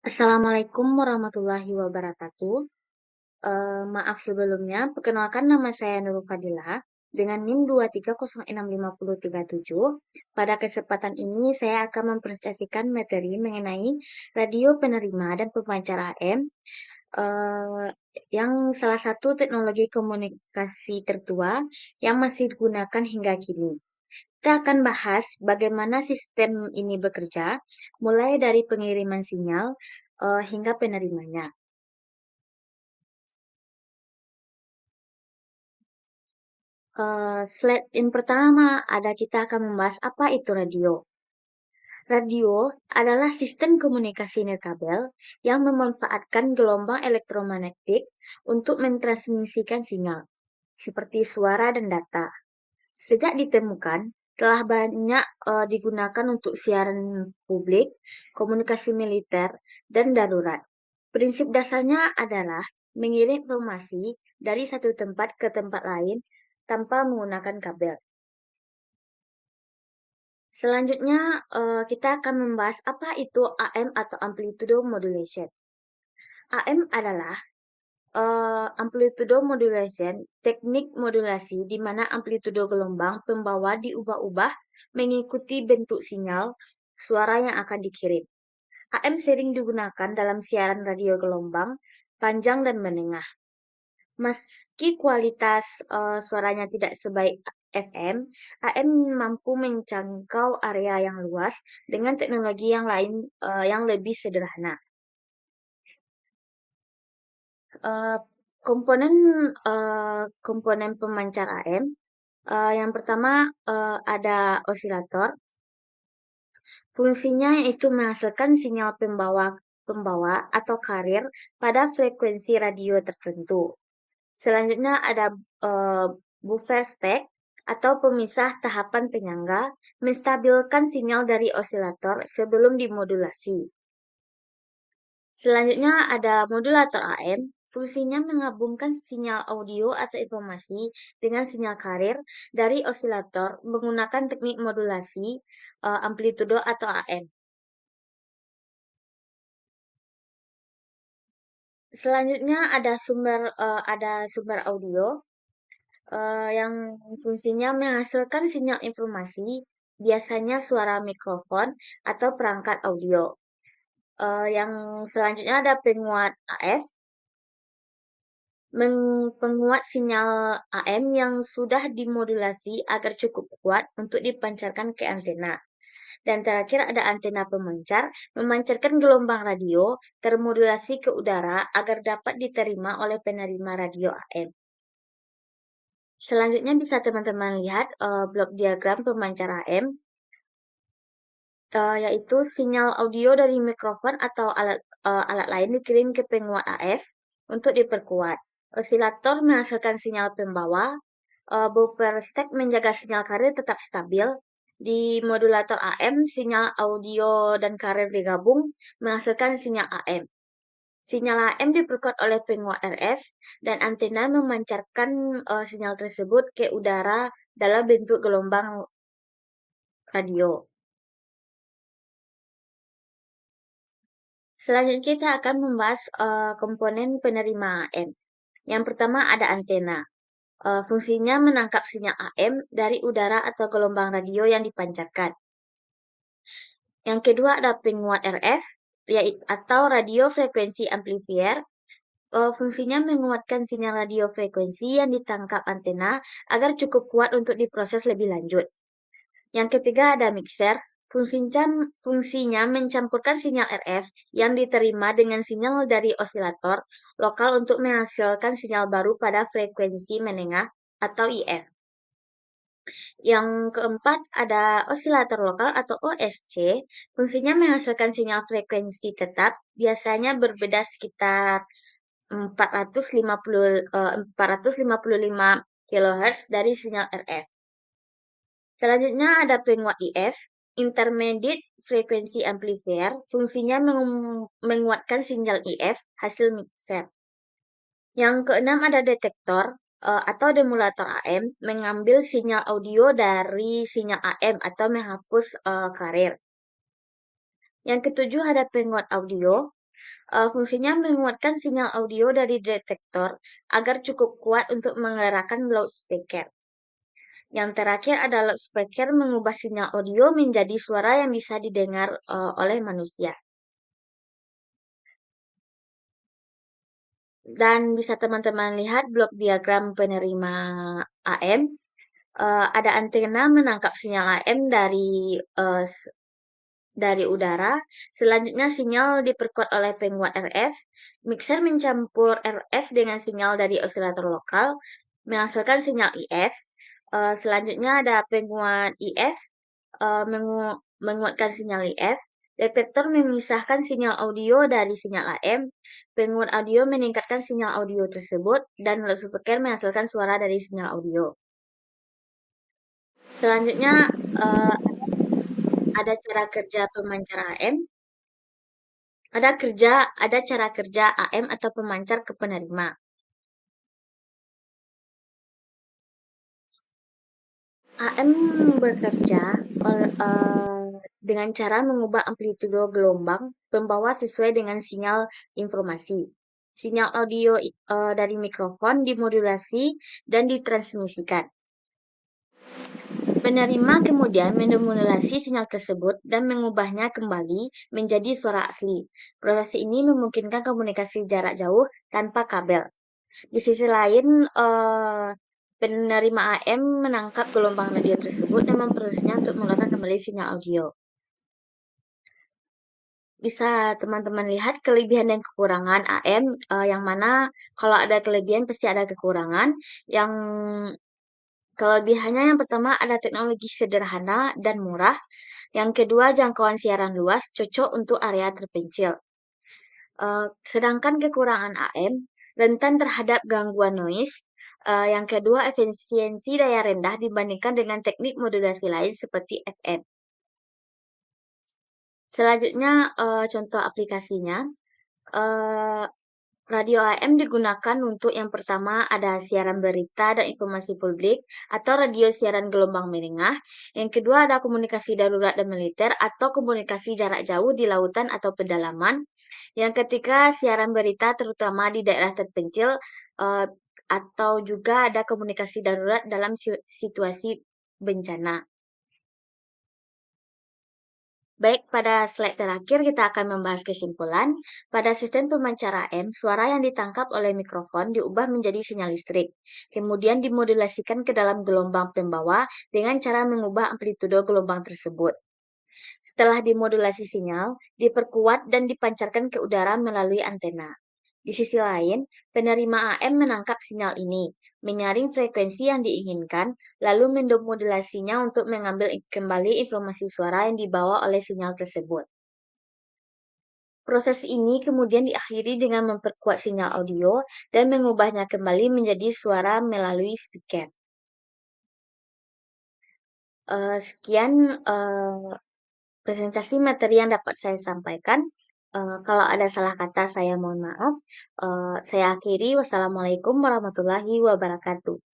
Assalamualaikum warahmatullahi wabarakatuh. Maaf sebelumnya, perkenalkan nama saya Nurul Fadilah dengan NIM 230605037. Pada kesempatan ini saya akan mempresentasikan materi mengenai radio penerima dan pemancar AM, eh, yang salah satu teknologi komunikasi tertua yang masih digunakan hingga kini. Kita akan bahas bagaimana sistem ini bekerja, mulai dari pengiriman sinyal hingga penerimanya. Slide yang pertama ada kita akan membahas apa itu radio. Radio adalah sistem komunikasi nirkabel yang memanfaatkan gelombang elektromagnetik untuk mentransmisikan sinyal, seperti suara dan data. Sejak ditemukan, telah banyak digunakan untuk siaran publik, komunikasi militer, dan darurat. Prinsip dasarnya adalah mengirim informasi dari satu tempat ke tempat lain tanpa menggunakan kabel. Selanjutnya, kita akan membahas apa itu AM atau amplitude modulation. AM adalah amplitude modulation, teknik modulasi di mana amplitude gelombang pembawa diubah-ubah mengikuti bentuk sinyal suara yang akan dikirim. AM sering digunakan dalam siaran radio gelombang panjang dan menengah. Meski kualitas suaranya tidak sebaik FM, AM mampu menjangkau area yang luas dengan teknologi yang lain yang lebih sederhana. Eh, komponen komponen pemancar AM, yang pertama ada osilator. Fungsinya yaitu menghasilkan sinyal pembawa atau carrier pada frekuensi radio tertentu. Selanjutnya ada eh, buffer stack atau pemisah tahapan penyangga menstabilkan sinyal dari osilator sebelum dimodulasi. Selanjutnya ada modulator AM. Fungsinya menggabungkan sinyal audio atau informasi dengan sinyal carrier dari osilator menggunakan teknik modulasi amplitudo atau AM. Selanjutnya ada sumber audio yang fungsinya menghasilkan sinyal informasi, biasanya suara mikrofon atau perangkat audio. Yang selanjutnya ada penguat AF, penguat sinyal AM yang sudah dimodulasi agar cukup kuat untuk dipancarkan ke antena. Dan terakhir ada antena pemancar, memancarkan gelombang radio termodulasi ke udara agar dapat diterima oleh penerima radio AM. Selanjutnya bisa teman-teman lihat blok diagram pemancar AM, yaitu sinyal audio dari mikrofon atau alat lain dikirim ke penguat AF untuk diperkuat. Osilator menghasilkan sinyal pembawa, buffer stack menjaga sinyal carrier tetap stabil. Di modulator AM, sinyal audio dan carrier digabung menghasilkan sinyal AM. Sinyal AM diperkuat oleh penguat RF dan antena memancarkan sinyal tersebut ke udara dalam bentuk gelombang radio. Selanjutnya kita akan membahas komponen penerima AM. Yang pertama ada antena. Fungsinya menangkap sinyal AM dari udara atau gelombang radio yang dipancarkan. Yang kedua ada penguat RF, yaitu atau radio frekuensi amplifier. Fungsinya menguatkan sinyal radio frekuensi yang ditangkap antena agar cukup kuat untuk diproses lebih lanjut. Yang ketiga ada mixer. Fungsinya mencampurkan sinyal RF yang diterima dengan sinyal dari osilator lokal untuk menghasilkan sinyal baru pada frekuensi menengah atau IF. Yang keempat ada osilator lokal atau OSC. Fungsinya menghasilkan sinyal frekuensi tetap, biasanya berbeda sekitar 455 kHz dari sinyal RF. Selanjutnya ada penguat IF, Intermediate Frequency Amplifier. Fungsinya menguatkan sinyal IF hasil mixer. Yang keenam ada detektor atau demulator AM, mengambil sinyal audio dari sinyal AM atau menghapus carrier. Yang ketujuh ada penguat audio. Fungsinya menguatkan sinyal audio dari detektor agar cukup kuat untuk menggerakkan loudspeaker. Yang terakhir adalah loudspeaker mengubah sinyal audio menjadi suara yang bisa didengar oleh manusia. Dan bisa teman-teman lihat blok diagram penerima AM. Ada antena menangkap sinyal AM dari udara. Selanjutnya sinyal diperkuat oleh penguat RF. Mixer mencampur RF dengan sinyal dari osilator lokal, menghasilkan sinyal IF. Selanjutnya ada penguat IF, menguatkan sinyal IF. Detektor memisahkan sinyal audio dari sinyal AM. Penguat audio meningkatkan sinyal audio tersebut, dan loudspeaker menghasilkan suara dari sinyal audio. Selanjutnya, eh, ada cara kerja pemancar AM. Ada cara kerja AM atau pemancar ke penerima. AM bekerja dengan cara mengubah amplitudo gelombang pembawa sesuai dengan sinyal informasi. Sinyal audio dari mikrofon dimodulasi dan ditransmisikan. Penerima kemudian memodulasi sinyal tersebut dan mengubahnya kembali menjadi suara asli. Proses ini memungkinkan komunikasi jarak jauh tanpa kabel. Di sisi lain, penerima AM menangkap gelombang radio tersebut dan memprosesnya untuk mengeluarkan kembali sinyal audio. Bisa teman-teman lihat kelebihan dan kekurangan AM, yang mana kalau ada kelebihan pasti ada kekurangan. Yang kelebihannya yang pertama ada teknologi sederhana dan murah. Yang kedua jangkauan siaran luas, cocok untuk area terpencil. Sedangkan kekurangan AM rentan terhadap gangguan noise. Yang kedua efisiensi daya rendah dibandingkan dengan teknik modulasi lain seperti FM. Selanjutnya contoh aplikasinya. Eh, Radio AM digunakan untuk yang pertama ada siaran berita dan informasi publik atau radio siaran gelombang menengah. Yang kedua ada komunikasi darurat dan militer atau komunikasi jarak jauh di lautan atau pedalaman. Yang ketiga siaran berita terutama di daerah terpencil, eh, atau juga ada komunikasi darurat dalam situasi bencana. Baik, pada slide terakhir kita akan membahas kesimpulan. Pada sistem pemancar AM, suara yang ditangkap oleh mikrofon diubah menjadi sinyal listrik, kemudian dimodulasikan ke dalam gelombang pembawa dengan cara mengubah amplitudo gelombang tersebut. Setelah dimodulasi sinyal, diperkuat dan dipancarkan ke udara melalui antena. Di sisi lain, penerima AM menangkap sinyal ini, menyaring frekuensi yang diinginkan, lalu mendomodulasinya untuk mengambil kembali informasi suara yang dibawa oleh sinyal tersebut. Proses ini kemudian diakhiri dengan memperkuat sinyal audio dan mengubahnya kembali menjadi suara melalui speaker. Sekian presentasi materi yang dapat saya sampaikan. Kalau ada salah kata, saya mohon maaf. Saya akhiri. Wassalamualaikum warahmatullahi wabarakatuh.